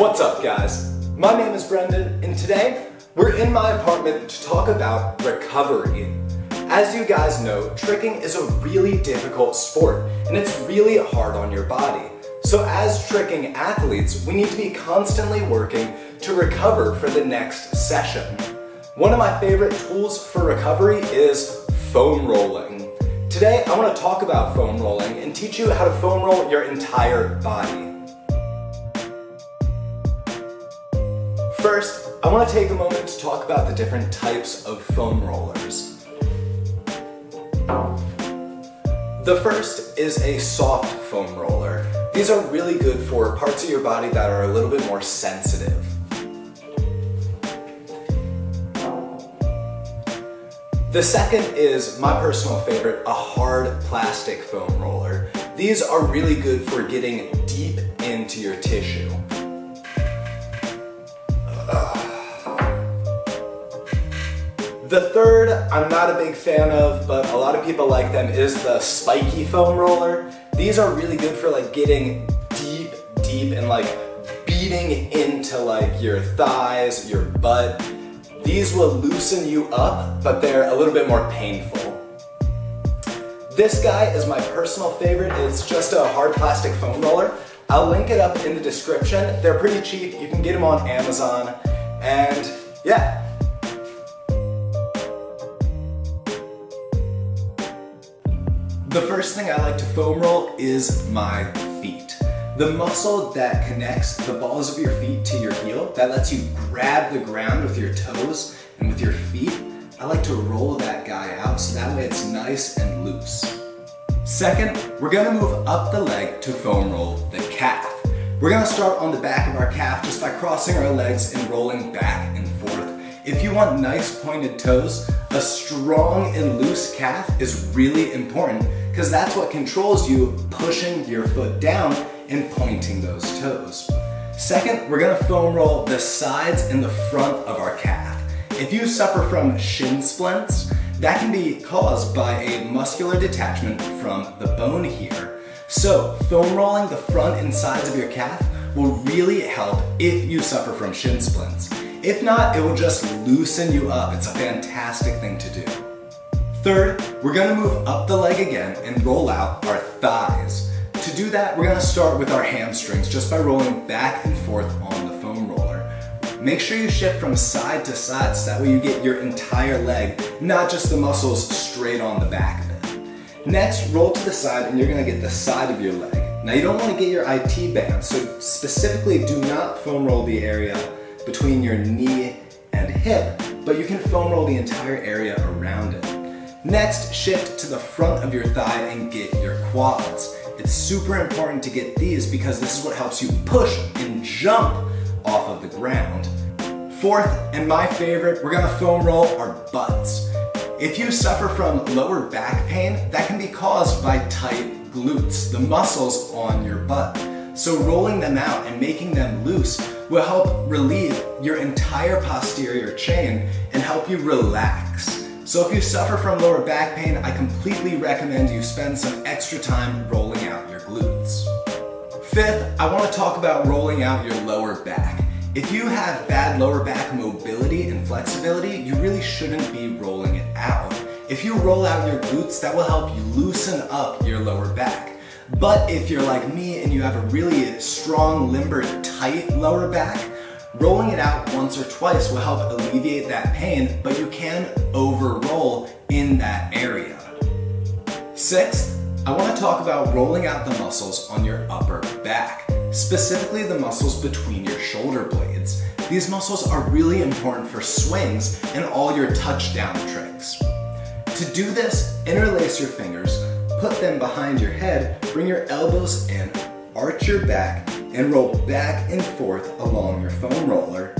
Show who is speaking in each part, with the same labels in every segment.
Speaker 1: What's up, guys? My name is Brendan, and today we're in my apartment to talk about recovery. As you guys know, tricking is a really difficult sport, and it's really hard on your body. So as tricking athletes, we need to be constantly working to recover for the next session. One of my favorite tools for recovery is foam rolling. Today, I want to talk about foam rolling and teach you how to foam roll your entire body. First, I want to take a moment to talk about the different types of foam rollers. The first is a soft foam roller. These are really good for parts of your body that are a little bit more sensitive. The second is my personal favorite, a hard plastic foam roller. These are really good for getting deep into your tissue. The third, I'm not a big fan of, but a lot of people like them, is the spiky foam roller. These are really good for like getting deep and like beating into like your thighs, your butt. These will loosen you up, but they're a little bit more painful. This guy is my personal favorite. It's just a hard plastic foam roller. I'll link it up in the description. They're pretty cheap. You can get them on Amazon, and yeah. The first thing I like to foam roll is my feet. The muscle that connects the balls of your feet to your heel, that lets you grab the ground with your toes and with your feet, I like to roll that guy out so that way it's nice and loose. Second, we're gonna move up the leg to foam roll the calf. We're gonna start on the back of our calf just by crossing our legs and rolling back and forth. If you want nice pointed toes, a strong and loose calf is really important because that's what controls you pushing your foot down and pointing those toes. Second, we're gonna foam roll the sides and the front of our calf. If you suffer from shin splints, that can be caused by a muscular detachment from the bone here. So foam rolling the front and sides of your calf will really help if you suffer from shin splints. If not, it will just loosen you up. It's a fantastic thing to do. Third, we're gonna move up the leg again and roll out our thighs. To do that, we're gonna start with our hamstrings just by rolling back and forth on the foam roller. Make sure you shift from side to side so that way you get your entire leg, not just the muscles straight on the back of it. Next, roll to the side and you're gonna get the side of your leg. Now you don't wanna get your IT band, so specifically do not foam roll the area between your knee and hip, but you can foam roll the entire area around it. Next, shift to the front of your thigh and get your quads. It's super important to get these because this is what helps you push and jump off of the ground. Fourth, and my favorite, we're gonna foam roll our butts. If you suffer from lower back pain, that can be caused by tight glutes, the muscles on your butt. So rolling them out and making them loose will help relieve your entire posterior chain and help you relax. So if you suffer from lower back pain, I completely recommend you spend some extra time rolling out your glutes. Fifth, I want to talk about rolling out your lower back. If you have bad lower back mobility and flexibility, you really shouldn't be rolling it out. If you roll out your glutes, that will help you loosen up your lower back. But if you're like me and you have a really strong, limber, tight lower back, rolling it out once or twice will help alleviate that pain, but you can over-roll in that area. Sixth, I want to talk about rolling out the muscles on your upper back, specifically the muscles between your shoulder blades. These muscles are really important for swings and all your touchdown tricks. To do this, interlace your fingers, put them behind your head, bring your elbows in, arch your back, and roll back and forth along your foam roller.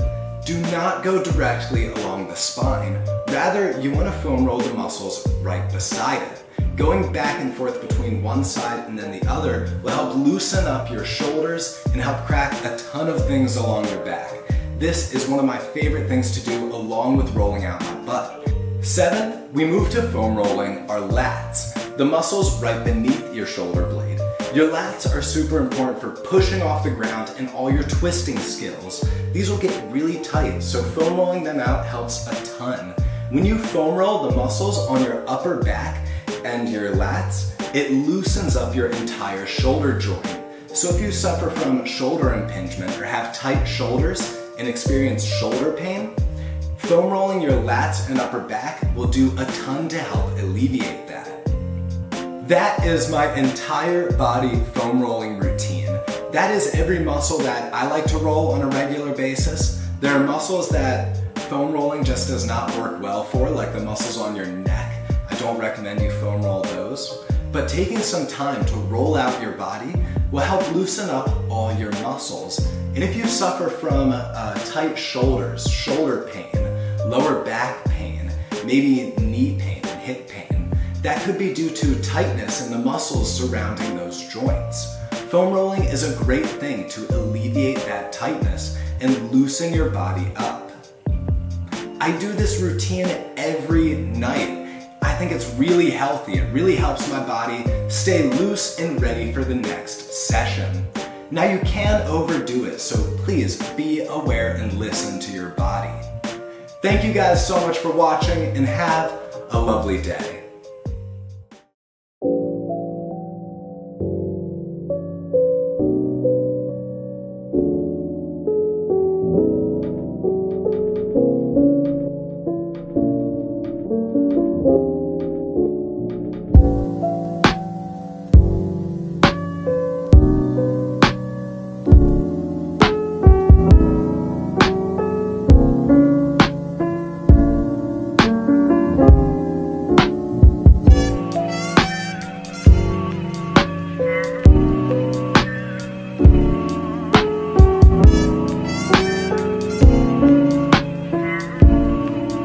Speaker 1: Do not go directly along the spine. Rather, you want to foam roll the muscles right beside it. Going back and forth between one side and then the other will help loosen up your shoulders and help crack a ton of things along your back. This is one of my favorite things to do along with rolling out my butt. 7, we move to foam rolling our lats, the muscles right beneath your shoulder blade. Your lats are super important for pushing off the ground and all your twisting skills. These will get really tight, so foam rolling them out helps a ton. When you foam roll the muscles on your upper back and your lats, it loosens up your entire shoulder joint. So if you suffer from shoulder impingement or have tight shoulders and experience shoulder pain, foam rolling your lats and upper back will do a ton to help alleviate that. That is my entire body foam rolling routine. That is every muscle that I like to roll on a regular basis. There are muscles that foam rolling just does not work well for, like the muscles on your neck. I don't recommend you foam roll those. But taking some time to roll out your body will help loosen up all your muscles. And if you suffer from tight shoulders, shoulder pain, lower back pain, maybe knee pain and hip pain, that could be due to tightness in the muscles surrounding those joints. Foam rolling is a great thing to alleviate that tightness and loosen your body up. I do this routine every night. I think it's really healthy. It really helps my body stay loose and ready for the next session. Now you can overdo it, so please be aware and listen to your body. Thank you guys so much for watching and have a lovely day.